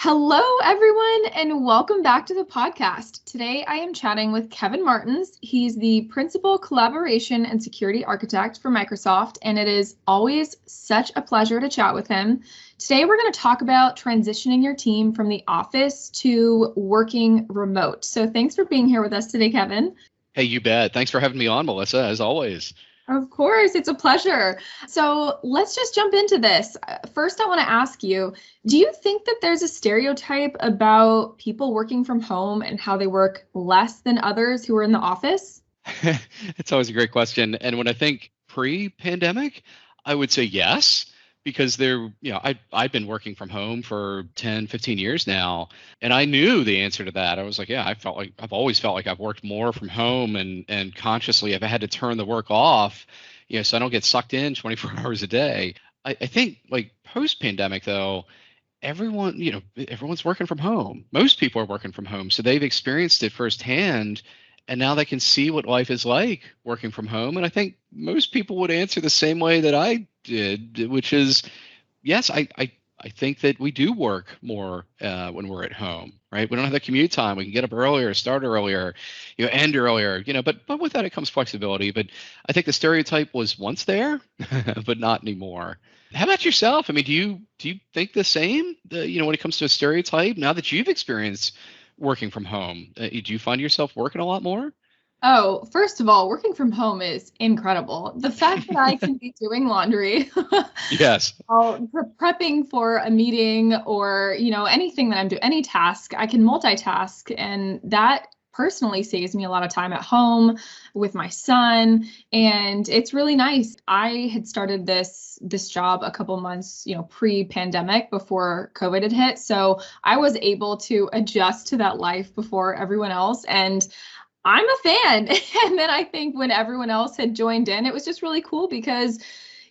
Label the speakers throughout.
Speaker 1: Hello, everyone, and welcome back to the podcast. Today, I am chatting with Kevin Martins. He's the Principal Collaboration and Security Architect for Microsoft, and it is always such a pleasure to chat with him. Today, we're going to talk about transitioning your team from the office to working remote. So thanks for being here with us today, Kevin.
Speaker 2: Hey, you bet. Thanks for having me on, Melissa, as always.
Speaker 1: Of course, it's a pleasure. So let's just jump into this. First, I want to ask you, do you think that there's a stereotype about people working from home and how they work less than others who are in the office?
Speaker 2: It's always a great question. And when I think pre-pandemic, I would say yes, because I've been working from home for 10, 15 years now, and I knew the answer to that. I was like, yeah, I've always felt like I've worked more from home and consciously I've had to turn the work off, so I don't get sucked in 24 hours a day. I think like post-pandemic though, everyone's working from home. Most people are working from home. So they've experienced it firsthand. And now they can see what life is like working from home. And I think most people would answer the same way that I did, which is yes, I think that we do work more when we're at home, right? We don't have the commute time. We can get up earlier, start earlier, end earlier, but with that it comes flexibility. But I think the stereotype was once there, but not anymore. How about yourself? I mean, do you think the same? When it comes to a stereotype, now that you've experienced working from home, do you find yourself working a lot more?
Speaker 1: Oh, first of all, working from home is incredible. The fact that I can be doing laundry,
Speaker 2: Yes.
Speaker 1: prepping for a meeting or, anything that I'm doing, any task, I can multitask. And that personally saves me a lot of time at home with my son. And it's really nice. I had started this job a couple months, pre-pandemic before COVID had hit. So I was able to adjust to that life before everyone else. And I'm a fan. And then I think when everyone else had joined in, it was just really cool because,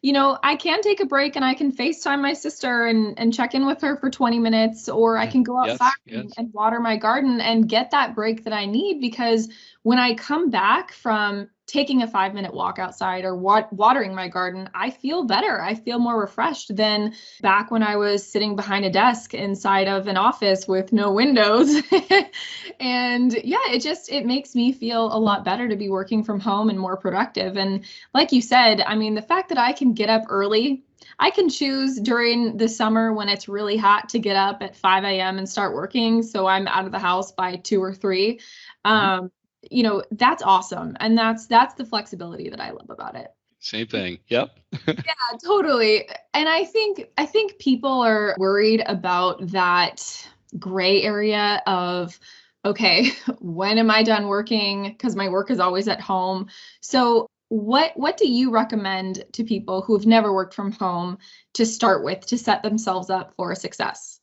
Speaker 1: I can take a break and I can FaceTime my sister and check in with her for 20 minutes, or I can go outside
Speaker 2: Yes, yes.
Speaker 1: and water my garden and get that break that I need because when I come back from taking a 5-minute walk outside or watering my garden, I feel better. I feel more refreshed than back when I was sitting behind a desk inside of an office with no windows. And yeah, it makes me feel a lot better to be working from home and more productive. And like you said, I mean, the fact that I can get up early, I can choose during the summer when it's really hot to get up at 5 a.m. and start working. So I'm out of the house by 2 or 3.
Speaker 2: Mhm.
Speaker 1: Um, that's awesome. And that's the flexibility that I love about it.
Speaker 2: Same thing. Yep.
Speaker 1: Yeah, totally. And I think people are worried about that gray area of, okay, when am I done working? Because my work is always at home. So what do you recommend to people who have never worked from home to start with to set themselves up for success?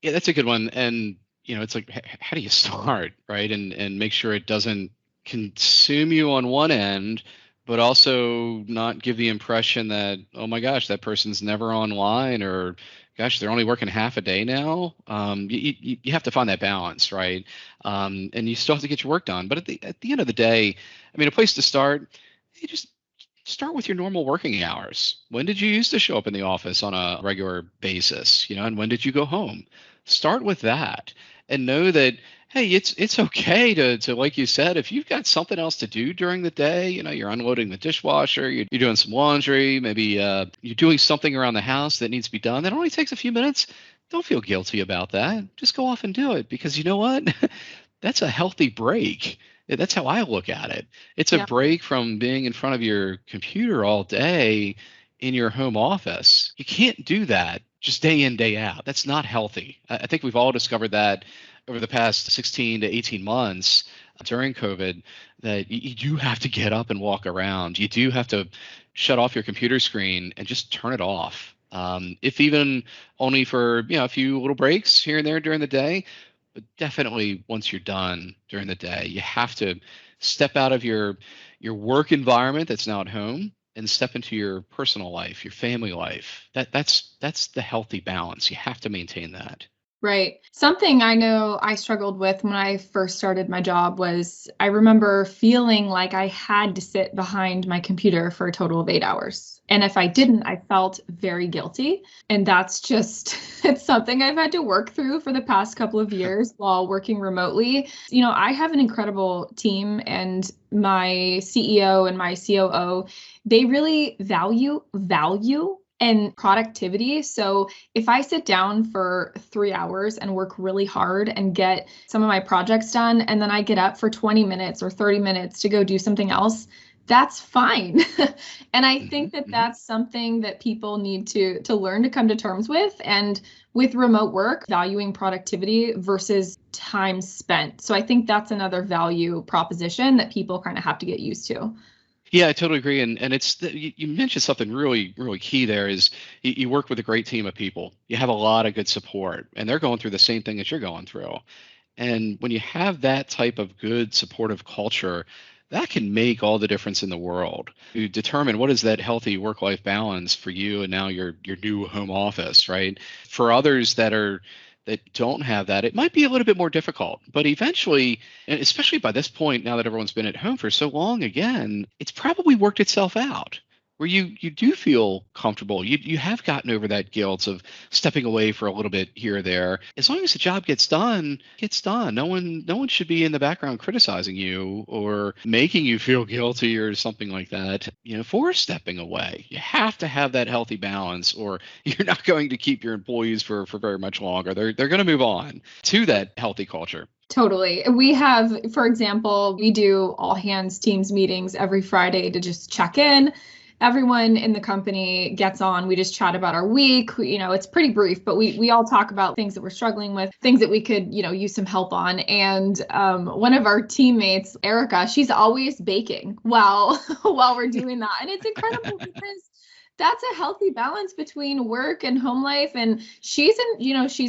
Speaker 2: Yeah, that's a good one. And it's like, how do you start, right? And make sure it doesn't consume you on one end, but also not give the impression that, oh my gosh, that person's never online, or gosh, they're only working half a day now. You have to find that balance, right? And you still have to get your work done. But at the end of the day, I mean, a place to start, you just start with your normal working hours. When did you used to show up in the office on a regular basis, and when did you go home? Start with that and know that, hey, it's okay to like you said, if you've got something else to do during the day, you're unloading the dishwasher, you're doing some laundry, maybe you're doing something around the house that needs to be done that only takes a few minutes. Don't feel guilty about that. Just go off and do it, because you know what? That's a healthy break. That's how I look at it. It's a
Speaker 1: Yeah.
Speaker 2: break from being in front of your computer all day in your home office. You can't do that just day in, day out. That's not healthy. I think we've all discovered that over the past 16 to 18 months during COVID, that you do have to get up and walk around. You do have to shut off your computer screen and just turn it off. If even only for a few little breaks here and there during the day, but definitely once you're done during the day, you have to step out of your work environment that's now at home and step into your personal life, your family life. That's the healthy balance. You have to maintain that.
Speaker 1: Right. Something I know I struggled with when I first started my job was I remember feeling like I had to sit behind my computer for a total of 8 hours. And if I didn't, I felt very guilty. And that's just, it's something I've had to work through for the past couple of years while working remotely. I have an incredible team, and my CEO and my COO, they really value and productivity. So if I sit down for 3 hours and work really hard and get some of my projects done, and then I get up for 20 minutes or 30 minutes to go do something else, that's fine. And I think that
Speaker 2: Hmm.
Speaker 1: that's something that people need to learn to come to terms with. And with remote work, valuing productivity versus time spent. So I think that's another value proposition that people kind of have to get used to.
Speaker 2: Yeah, I totally agree. And you mentioned something really, really key there is you work with a great team of people. You have a lot of good support, and they're going through the same thing that you're going through. And when you have that type of good supportive culture, that can make all the difference in the world. You determine what is that healthy work-life balance for you and now your new home office, right? For others that don't have that, it might be a little bit more difficult. But eventually, and especially by this point, now that everyone's been at home for so long again, it's probably worked itself out where you do feel comfortable. You have gotten over that guilt of stepping away for a little bit here or there. As long as the job gets done, gets done. No one should be in the background criticizing you or making you feel guilty or something like that, for stepping away. You have to have that healthy balance or you're not going to keep your employees for very much longer. They're going to move on to that healthy culture.
Speaker 1: Totally. We have, for example, we do all hands teams meetings every Friday to just check in. Everyone in the company gets on. We just chat about our week. It's pretty brief, but we all talk about things that we're struggling with, things that we could, use some help on. And one of our teammates, Erica, she's always baking while while we're doing that. And it's incredible because that's a healthy balance between work and home life. And she's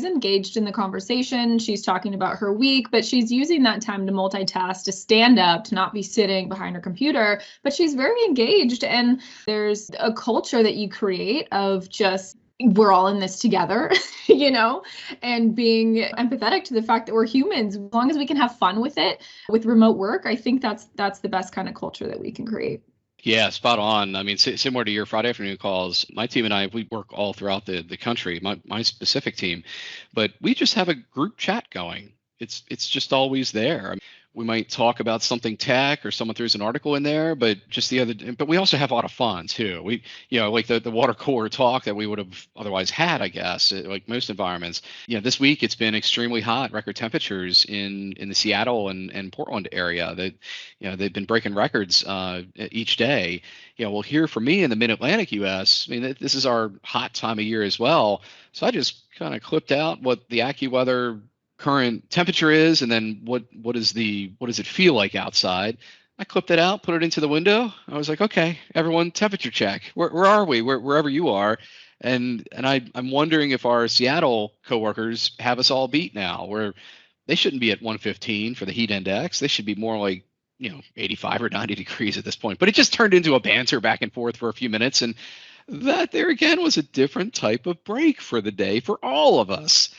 Speaker 1: engaged in the conversation. She's talking about her week, but she's using that time to multitask, to stand up, to not be sitting behind her computer, but she's very engaged. And there's a culture that you create of just, we're all in this together, and being empathetic to the fact that we're humans. As long as we can have fun with it, with remote work, I think that's the best kind of culture that we can create.
Speaker 2: Yeah, spot on. I mean, similar to your Friday afternoon calls, my team and I, we work all throughout the country, my specific team, but we just have a group chat going. It's just always there. I mean, we might talk about something tech or someone throws an article in there, but but we also have a lot of fun too. Like the water cooler talk that we would have otherwise had, I guess, like most environments. This week it's been extremely hot, record temperatures in the Seattle and Portland area. That they've been breaking records each day. Well, here for me in the Mid-Atlantic U.S., I mean, this is our hot time of year as well. So I just kind of clipped out what the AccuWeather current temperature is, and then what does it feel like outside. I clipped it out, put it into the window. I was like, okay, everyone, temperature check. Where are we? Wherever you are. And I'm wondering if our Seattle coworkers have us all beat now, where they shouldn't be at 115 for the heat index. They should be more like 85 or 90 degrees at this point. But it just turned into a banter back and forth for a few minutes, and that there again was a different type of break for the day for all of us.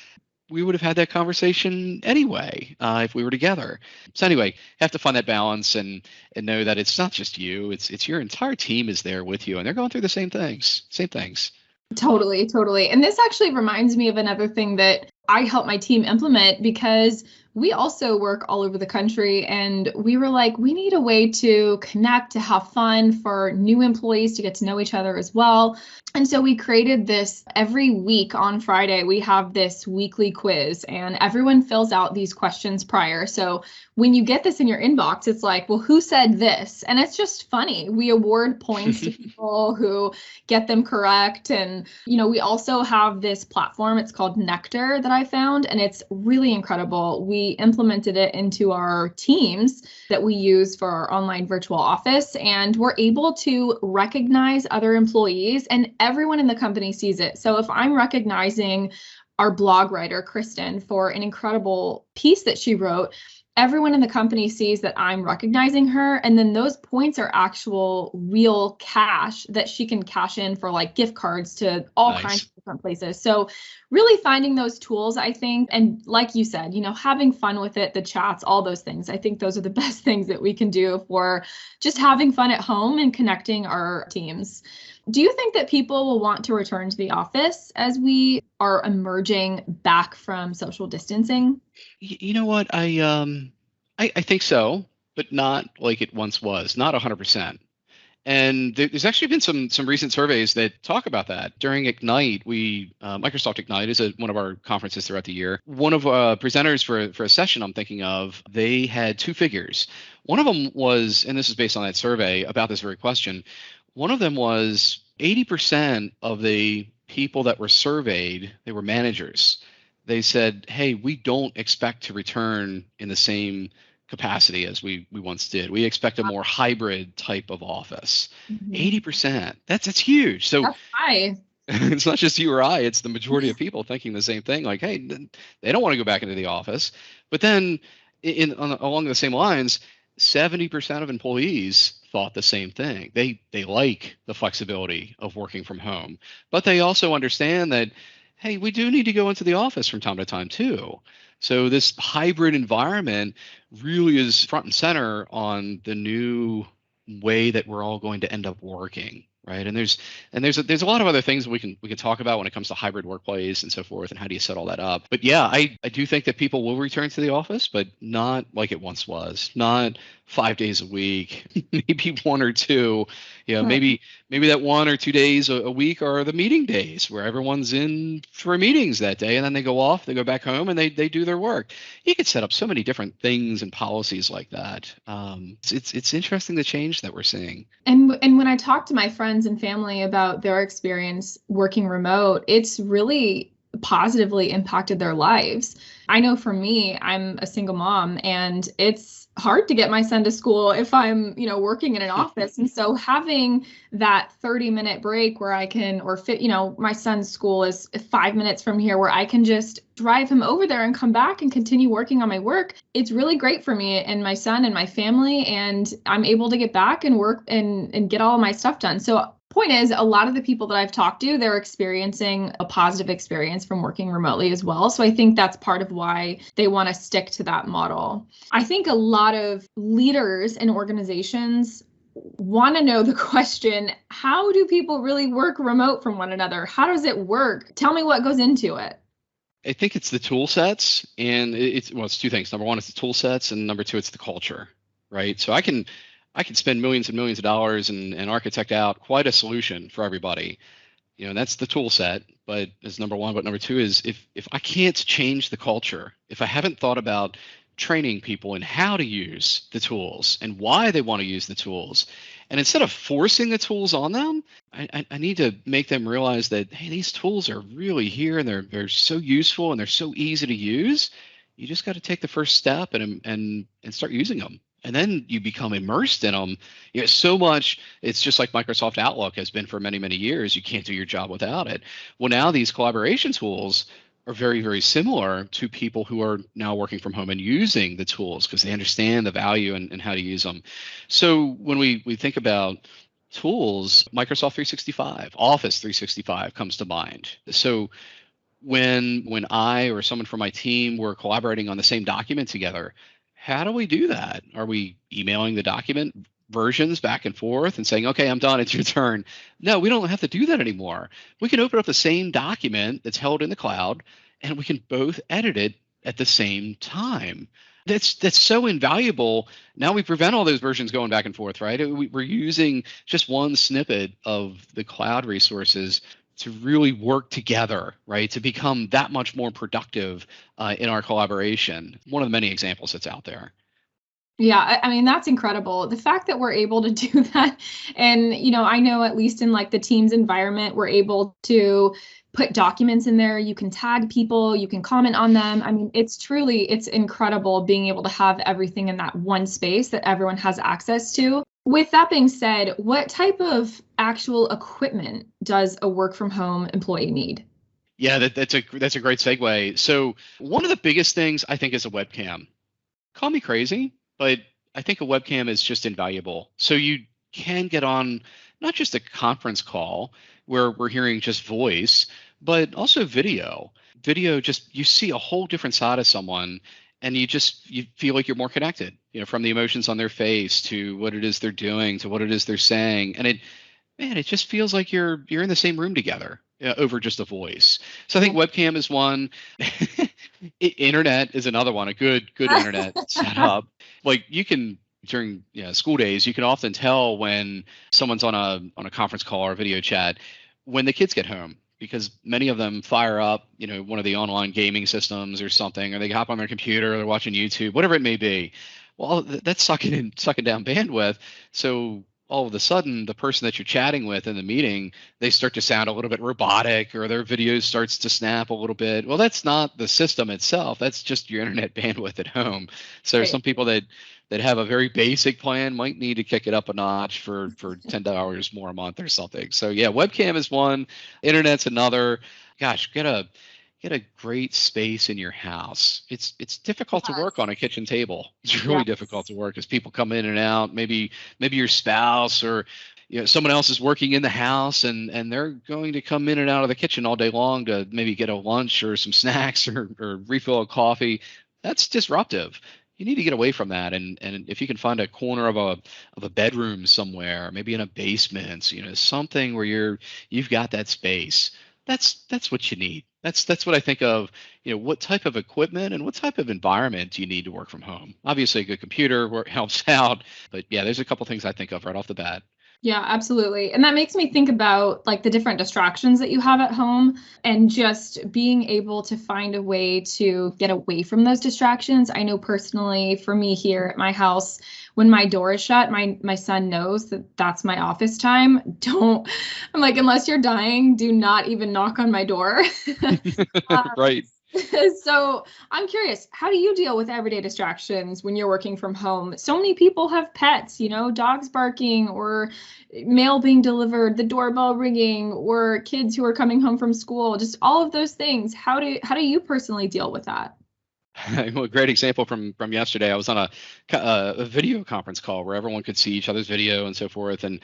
Speaker 2: We would have had that conversation anyway if we were together. So anyway, you have to find that balance and know that it's not just you; it's your entire team is there with you, and they're going through the same things. Same things.
Speaker 1: Totally, totally. And this actually reminds me of another thing that I help my team implement, because we also work all over the country, and we were like, we need a way to connect, to have fun, for new employees to get to know each other as well. And so we created this. Every week on Friday, we have this weekly quiz, and everyone fills out these questions prior. So when you get this in your inbox, it's like, well, who said this? And it's just funny. We award points to people who get them correct. And, we also have this platform. It's called Nectar that I found, and it's really incredible. We implemented it into our teams that we use for our online virtual office, and we're able to recognize other employees, and everyone in the company sees it. So if I'm recognizing our blog writer, Kristen, for an incredible piece that she wrote, everyone in the company sees that I'm recognizing her. And then those points are actual real cash that she can cash in for like gift cards to all kinds
Speaker 2: Nice.
Speaker 1: of different places. So really finding those tools, I think, and like you said, having fun with it, the chats, all those things. I think those are the best things that we can do for just having fun at home and connecting our teams. Do you think that people will want to return to the office as we are emerging back from social distancing?
Speaker 2: You know what? I think so, but not like it once was, not 100%. And there's actually been some recent surveys that talk about that. During Ignite, we Microsoft Ignite is one of our conferences throughout the year. One of presenters for a session I'm thinking of, they had two figures. One of them was, and this is based on that survey about this very question. One of them was 80% of the people that were surveyed, they were managers. They said, "Hey, we don't expect to return in the same capacity as we once did. We expect a more hybrid type of office."
Speaker 1: Mhm.
Speaker 2: 80%. That's huge. So
Speaker 1: That's high.
Speaker 2: it's not just you or I, it's the majority of people thinking the same thing. Like, hey, they don't want to go back into the office. But then along the same lines, 70% of employees thought the same thing. They like the flexibility of working from home, but they also understand that, hey, we do need to go into the office from time to time too. So this hybrid environment really is front and center on the new way that we're all going to end up working, right? And there's a lot of other things we can talk about when it comes to hybrid workplace and so forth, and how do you set all that up. But yeah, I do think that people will return to the office, but not like it once was. Not 5 days a week, maybe one or two.
Speaker 1: Right.
Speaker 2: Maybe that 1 or 2 days a week are the meeting days where everyone's in for meetings that day, and then they go off, they go back home, and they do their work. You could set up so many different things and policies like that. It's interesting the change that we're seeing.
Speaker 1: And when I talk to my friends and family about their experience working remote, it's really positively impacted their lives. I know for me, I'm a single mom and it's hard to get my son to school if I'm, working in an office. And so having that 30-minute break where I can, or fit, my son's school is 5 minutes from here where I can just drive him over there and come back and continue working on my work. It's really great for me and my son and my family. And I'm able to get back and work and get all of my stuff done. So point is, a lot of the people that I've talked to, they're experiencing a positive experience from working remotely as well. So I think that's part of why they want to stick to that model. I think a lot of leaders and organizations want to know the question, how do people really work remote from one another? How does it work? Tell me what goes into it.
Speaker 2: I think it's the tool sets, and it's two things. Number one, it's the tool sets, and number two, it's the culture, right? So I can spend millions and millions of dollars and architect out quite a solution for everybody. And that's the tool set, but is number one. But number two is, if I can't change the culture, if I haven't thought about training people in how to use the tools and why they want to use the tools, and instead of forcing the tools on them, I need to make them realize that, hey, these tools are really here and they're so useful and they're so easy to use. You just got to take the first step and start using them. And then you become immersed in them. So much. It's just like Microsoft Outlook has been for many, many years. You can't do your job without it. Well, now these collaboration tools are very, very similar to people who are now working from home and using the tools because they understand the value and how to use them. So when we think about tools, Microsoft 365, Office 365 comes to mind. So when I or someone from my team were collaborating on the same document together, how do we do that? Are we emailing the document versions back and forth and saying, okay, I'm done, it's your turn? No, we don't have to do that anymore. We can open up the same document that's held in the cloud and we can both edit it at the same time. That's so invaluable. Now we prevent all those versions going back and forth, right? We're using just one snippet of the cloud resources to really work together, right? To become that much more productive in our collaboration. One of the many examples that's out there.
Speaker 1: Yeah, I mean, that's incredible. The fact that we're able to do that. And, I know at least in like the Teams environment, we're able to put documents in there. You can tag people, you can comment on them. I mean, it's incredible being able to have everything in that one space that everyone has access to. With that being said, what type of actual equipment does a work from home employee need?
Speaker 2: Yeah, that's a great segue. So one of the biggest things I think is a webcam. call me crazy, but I think a webcam is just invaluable. So you can get on not just a conference call where we're hearing just voice, but also video. Video, just you see a whole different side of someone, and you feel like you're more connected, from the emotions on their face to what it is they're doing to what it is they're saying. And it just feels like you're in the same room together, over just a voice. So I think webcam is one. Internet is another one. A good internet setup. Like you can during school days, you can often tell when someone's on a conference call or video chat when the kids get home, because many of them fire up one of the online gaming systems or something, or they hop on their computer, or they're watching YouTube, whatever it may be. Well, that's sucking down bandwidth. So all of a sudden, the person that you're chatting with in the meeting, they start to sound a little bit robotic, or their video starts to snap a little bit. Well, that's not the system itself. That's just your internet bandwidth at home. So
Speaker 1: Right.
Speaker 2: some people that have a very basic plan might need to kick it up a notch for $10 more a month or something. So yeah, webcam is one, internet's another. Gosh, get a great space in your house. It's difficult to work
Speaker 1: Yes.
Speaker 2: on a kitchen table. It's really difficult
Speaker 1: Yes.
Speaker 2: to work as people come in and out. Maybe your spouse or someone else is working in the house, and they're going to come in and out of the kitchen all day long to maybe get a lunch or some snacks or refill a coffee. That's disruptive. You need to get away from that, and if you can find a corner of a bedroom somewhere, maybe in a basement, something where you've got that space. That's what you need. That's what I think of. What type of equipment and what type of environment do you need to work from home? Obviously, a good computer helps out, but yeah, there's a couple things I think of right off the bat.
Speaker 1: Yeah, absolutely. And that makes me think about like the different distractions that you have at home and just being able to find a way to get away from those distractions. I know personally for me here at my house, when my door is shut, my son knows that that's my office time. Don't, I'm like, unless you're dying, do not even knock on my door.
Speaker 2: Right.
Speaker 1: So I'm curious, how do you deal with everyday distractions when you're working from home? So many people have pets, dogs barking or mail being delivered, the doorbell ringing, or kids who are coming home from school, just all of those things. How do you personally deal with that?
Speaker 2: Well, a great example from yesterday. I was on a video conference call where everyone could see each other's video and so forth. And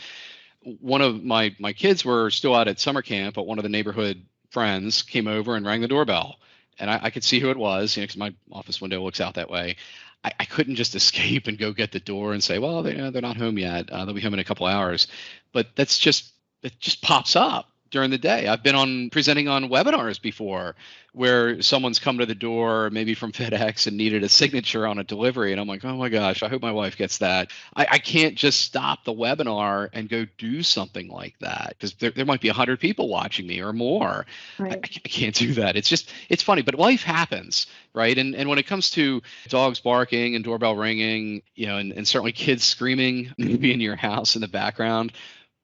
Speaker 2: one of my kids were still out at summer camp, but one of the neighborhood friends came over and rang the doorbell, and I could see who it was, because my office window looks out that way. I couldn't just escape and go get the door and say, well, they're not home yet. They'll be home in a couple hours. But it just pops up during the day. I've been on presenting on webinars before where someone's come to the door, maybe from FedEx, and needed a signature on a delivery. And I'm like, oh my gosh, I hope my wife gets that. I can't just stop the webinar and go do something like that, because there might be 100 people watching me or more. I
Speaker 1: Right.
Speaker 2: can't do that. It's funny, but life happens, right? And when it comes to dogs barking and doorbell ringing, and certainly kids screaming maybe in your house in the background,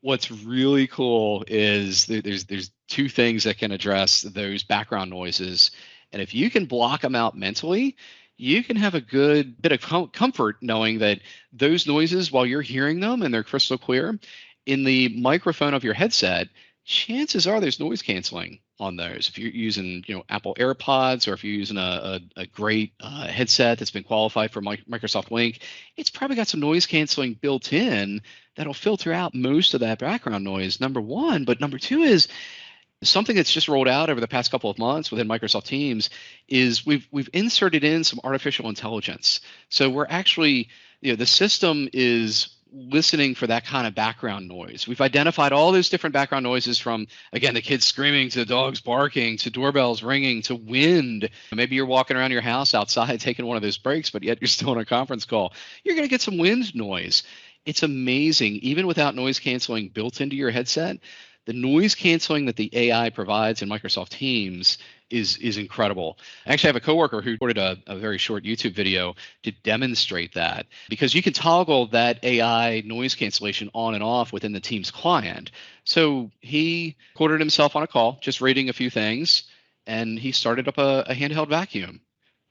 Speaker 2: what's really cool is there's two things that can address those background noises. And if you can block them out mentally, you can have a good bit of comfort knowing that those noises, while you're hearing them and they're crystal clear in the microphone of your headset, chances are there's noise canceling on those. If you're using, Apple AirPods, or if you're using a great headset that's been qualified for Microsoft Link, it's probably got some noise canceling built in that'll filter out most of that background noise, number one. But number two is something that's just rolled out over the past couple of months within Microsoft Teams is we've inserted in some artificial intelligence. So we're actually, the system is listening for that kind of background noise. We've identified all those different background noises, from, again, the kids screaming to dogs barking to doorbells ringing to wind. Maybe you're walking around your house outside taking one of those breaks, but yet you're still on a conference call. You're going to get some wind noise. It's amazing, even without noise canceling built into your headset. The noise canceling that the AI provides in Microsoft Teams is incredible. I actually have a coworker who recorded a very short YouTube video to demonstrate that, because you can toggle that AI noise cancellation on and off within the Teams client. So he recorded himself on a call, just reading a few things, and he started up a handheld vacuum.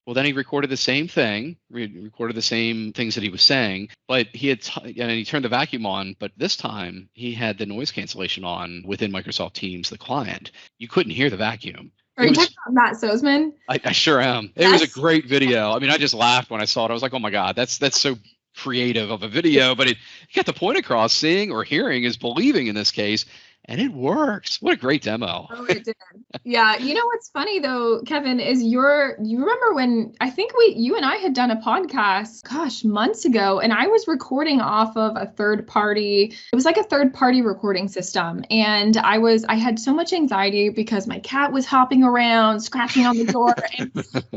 Speaker 2: Well, then he recorded the same thing, recorded the same things that he was saying, but and he turned the vacuum on, but this time he had the noise cancellation on within Microsoft Teams, the client. You couldn't hear the vacuum.
Speaker 1: Are you talking about Matt Sosman?
Speaker 2: I sure am. It was a great video. I mean, I just laughed when I saw it. I was like, oh my God, that's so creative of a video, but it got the point across. Seeing or hearing is believing in this case, and it works. What a great demo.
Speaker 1: Oh, it did. Yeah. You know what's funny though, Kevin, is you remember when I think you and I had done a podcast, gosh, months ago, and I was recording off of a third party. It was like a third party recording system. And I had so much anxiety because my cat was hopping around, scratching on the door, and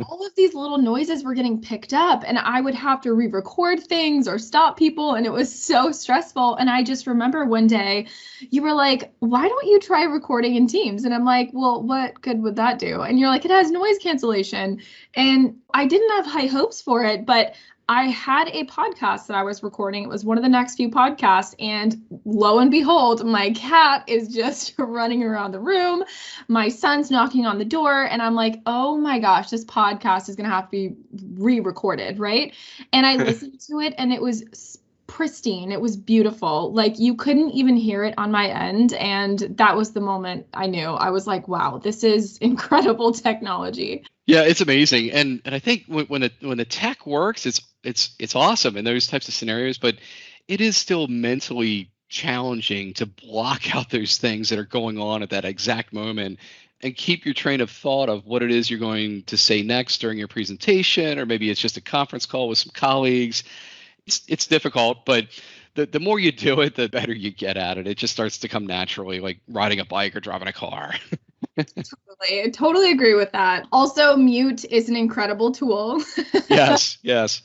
Speaker 1: all of these little noises were getting picked up, and I would have to re-record things or stop people. And it was so stressful. And I just remember one day you were like, why don't you try recording in Teams? And I'm like, well, what good would that do? And you're like, it has noise cancellation. And I didn't have high hopes for it, but I had a podcast that I was recording. It was one of the next few podcasts. And lo and behold, my cat is just running around the room. My son's knocking on the door. And I'm like, oh my gosh, this podcast is going to have to be re-recorded, right? And I listened to it and it was pristine. It was beautiful. Like you couldn't even hear it on my end. And that was the moment I knew. I was like, wow, this is incredible technology.
Speaker 2: Yeah, it's amazing. And I think when the tech works, it's awesome in those types of scenarios, but it is still mentally challenging to block out those things that are going on at that exact moment and keep your train of thought of what it is you're going to say next during your presentation, or maybe it's just a conference call with some colleagues. It's difficult, but the more you do it, the better you get at it. It just starts to come naturally, like riding a bike or driving a car.
Speaker 1: Totally. I totally agree with that. Also, mute is an incredible tool.
Speaker 2: Yes.
Speaker 1: Yes.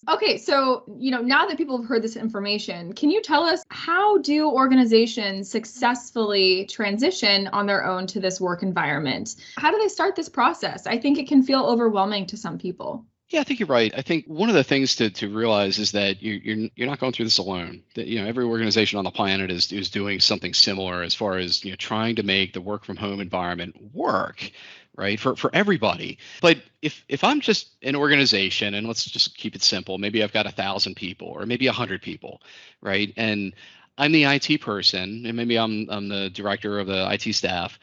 Speaker 1: Okay. So, now that people have heard this information, can you tell us, how do organizations successfully transition on their own to this work environment? How do they start this process? I think it can feel overwhelming to some people.
Speaker 2: Yeah, I think you're right. I think one of the things to realize is that you're not going through this alone. That every organization on the planet is doing something similar as far as trying to make the work from home environment work, right, for everybody. But if I'm just an organization, and let's just keep it simple, maybe I've got 1,000 people or maybe 100 people, right, and I'm the IT person, and maybe I'm the director of the IT staff.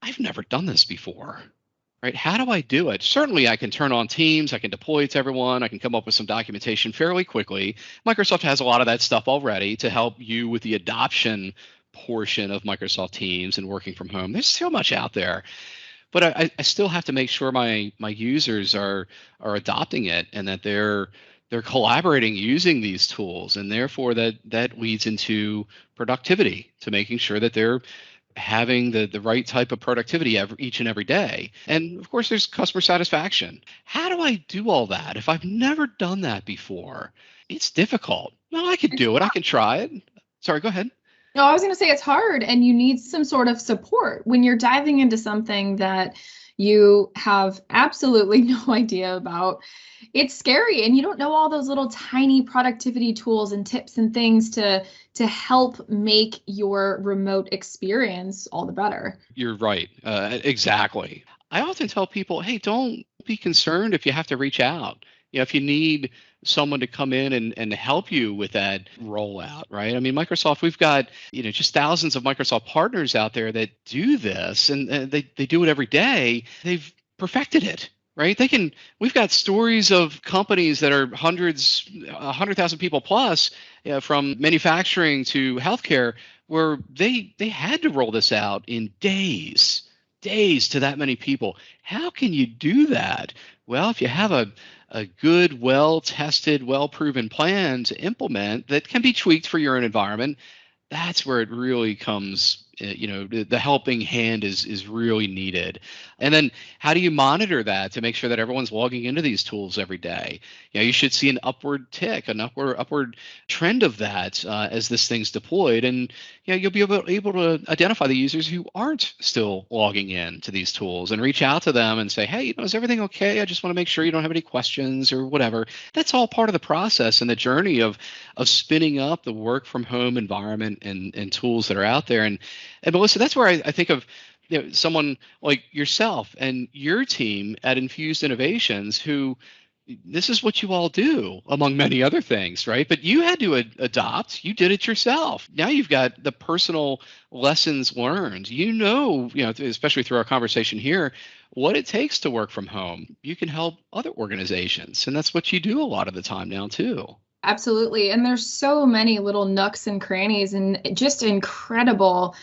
Speaker 2: I've never done this before. Right? How do I do it? Certainly, I can turn on Teams. I can deploy it to everyone. I can come up with some documentation fairly quickly. Microsoft has a lot of that stuff already to help you with the adoption portion of Microsoft Teams and working from home. There's so much out there, but I still have to make sure my users are adopting it and that they're collaborating using these tools, and therefore that leads into productivity, to making sure that they're having the right type of productivity each and every day. And of course, there's customer satisfaction. How do I do all that if I've never done that before? It's difficult. No, I could do it. I can try it. Sorry, go ahead.
Speaker 1: No, I was going to say it's hard, and you need some sort of support when you're diving into something that you have absolutely no idea about. It's scary, and you don't know all those little tiny productivity tools and tips and things to help make your remote experience all the better.
Speaker 2: You're right. Exactly. I often tell people, hey, don't be concerned if you have to reach out. If you need someone to come in and help you with that rollout, right? I mean, Microsoft, we've got, just thousands of Microsoft partners out there that do this, and they do it every day. They've perfected it. Right? We've got stories of companies that are 100,000 people plus, from manufacturing to healthcare, where they had to roll this out in days to that many people. How can you do that? Well, if you have a good, well-tested, well-proven plan to implement that can be tweaked for your own environment, that's where it really comes. The helping hand is really needed. And then how do you monitor that to make sure that everyone's logging into these tools every day? You should see an upward tick, an upward trend of that as this thing's deployed. And you'll be able to identify the users who aren't still logging in to these tools and reach out to them and say, hey, is everything okay? I just want to make sure you don't have any questions or whatever. That's all part of the process and the journey of spinning up the work from home environment and tools that are out there. And Melissa, that's where I think of someone like yourself and your team at Infused Innovations, who this is what you all do, among many other things, right? But you had to adopt. You did it yourself. Now you've got the personal lessons learned. Especially through our conversation here, what it takes to work from home. You can help other organizations, and that's what you do a lot of the time now too.
Speaker 1: Absolutely. And there's so many little nooks and crannies and just incredible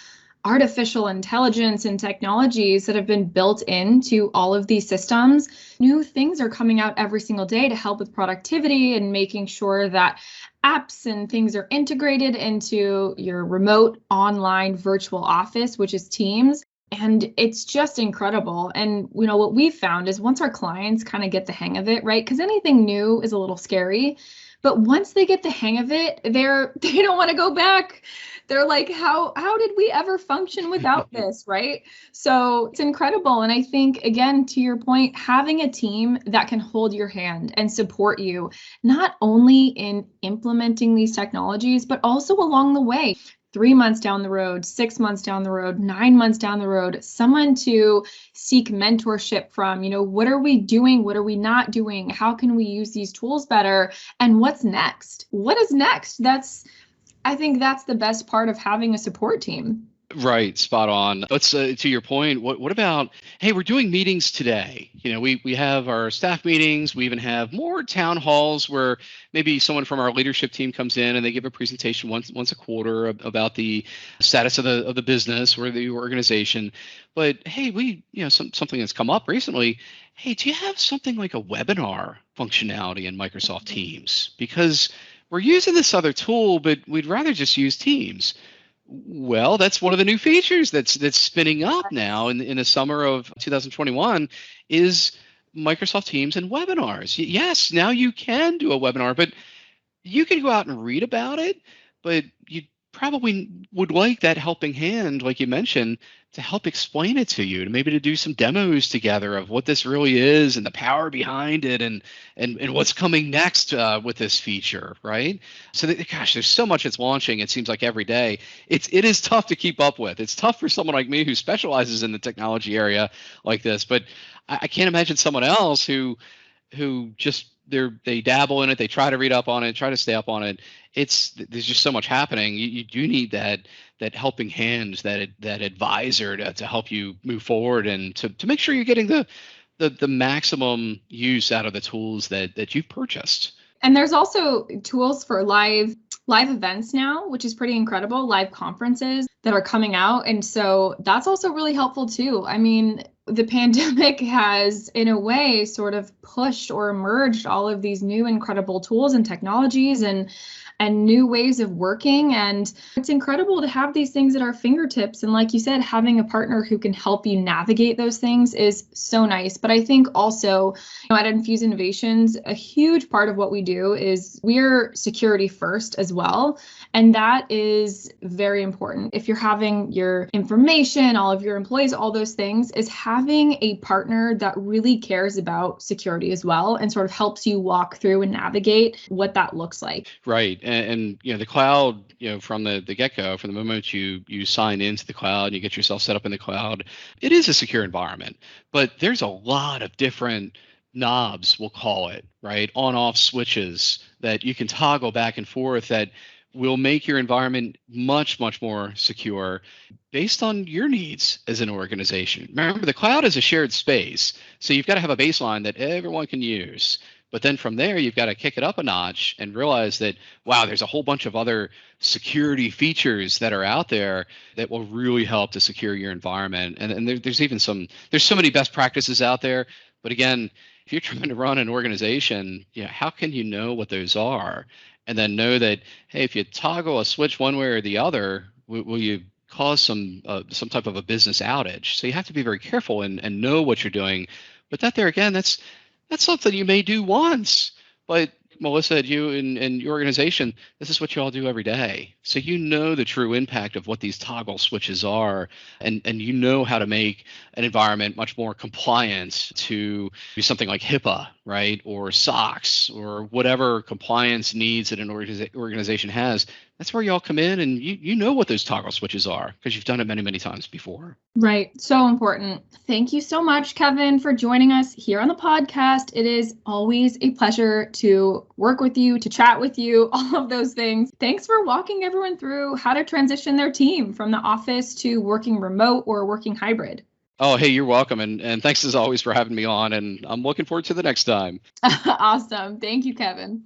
Speaker 1: artificial intelligence and technologies that have been built into all of these systems. New things are coming out every single day to help with productivity and making sure that apps and things are integrated into your remote online virtual office, which is Teams. And it's just incredible. And what we've found is once our clients kind of get the hang of it, right? Because anything new is a little scary. But once they get the hang of it, they don't want to go back. They're like, how did we ever function without this, right? So it's incredible. And I think, again, to your point, having a team that can hold your hand and support you, not only in implementing these technologies, but also along the way. 3 months down the road, 6 months down the road, 9 months down the road, someone to seek mentorship from, what are we doing? What are we not doing? How can we use these tools better? And what's next? What is next? I think that's the best part of having a support team.
Speaker 2: Right, spot on. Let's to your point. What about? Hey, we're doing meetings today. We have our staff meetings. We even have more town halls where maybe someone from our leadership team comes in and they give a presentation once a quarter about the status of the business or the organization. But hey, something that's come up recently. Hey, do you have something like a webinar functionality in Microsoft Teams? Because we're using this other tool, but we'd rather just use Teams. Well, that's one of the new features that's spinning up now in the summer of 2021 is Microsoft Teams and webinars. Yes, now you can do a webinar, but you can go out and read about it, but you probably would like that helping hand, like you mentioned, to help explain it to you, to do some demos together of what this really is and the power behind it and what's coming next with this feature, right? So gosh, there's so much it's launching. It seems like every day. It is tough to keep up with. It's tough for someone like me who specializes in the technology area like this, but I can't imagine someone else who just they dabble in it, they try to read up on it, try to stay up on it. There's just so much happening. You do need that helping hand, that advisor to help you move forward and to make sure you're getting the maximum use out of the tools that you've purchased.
Speaker 1: And there's also tools for live events now, which is pretty incredible, live conferences that are coming out. And so that's also really helpful too. I mean, the pandemic has, in a way, sort of pushed or merged all of these new incredible tools and technologies and new ways of working. And it's incredible to have these things at our fingertips. And like you said, having a partner who can help you navigate those things is so nice. But I think also at Infuse Innovations, a huge part of what we do is we're security first as well. And that is very important. If you're having your information, all of your employees, all those things, is having a partner that really cares about security as well and sort of helps you walk through and navigate what that looks like.
Speaker 2: Right. And the cloud, from the get-go, from the moment you sign into the cloud and you get yourself set up in the cloud, it is a secure environment. But there's a lot of different knobs, we'll call it, right? On-off switches that you can toggle back and forth that will make your environment much, much more secure based on your needs as an organization. Remember, the cloud is a shared space, so you've got to have a baseline that everyone can use. But then from there, you've got to kick it up a notch and realize that, wow, there's a whole bunch of other security features that are out there that will really help to secure your environment. And there's so many best practices out there. But again, if you're trying to run an organization, how can you know what those are? And then know that, hey, if you toggle a switch one way or the other, will you cause some type of a business outage? So you have to be very careful and know what you're doing. But that there again, that's something you may do once, but Melissa, you and your organization, this is what you all do every day. So you know the true impact of what these toggle switches are, and you know how to make an environment much more compliant to something like HIPAA, right? Or SOX or whatever compliance needs that an organization has. That's where y'all come in and you know what those toggle switches are because you've done it many, many times before.
Speaker 1: Right. So important. Thank you so much, Kevin, for joining us here on the podcast. It is always a pleasure to work with you, to chat with you, all of those things. Thanks for walking everyone through how to transition their team from the office to working remote or working hybrid.
Speaker 2: Oh, hey, you're welcome. And thanks as always for having me on. And I'm looking forward to the next time.
Speaker 1: Awesome. Thank you, Kevin.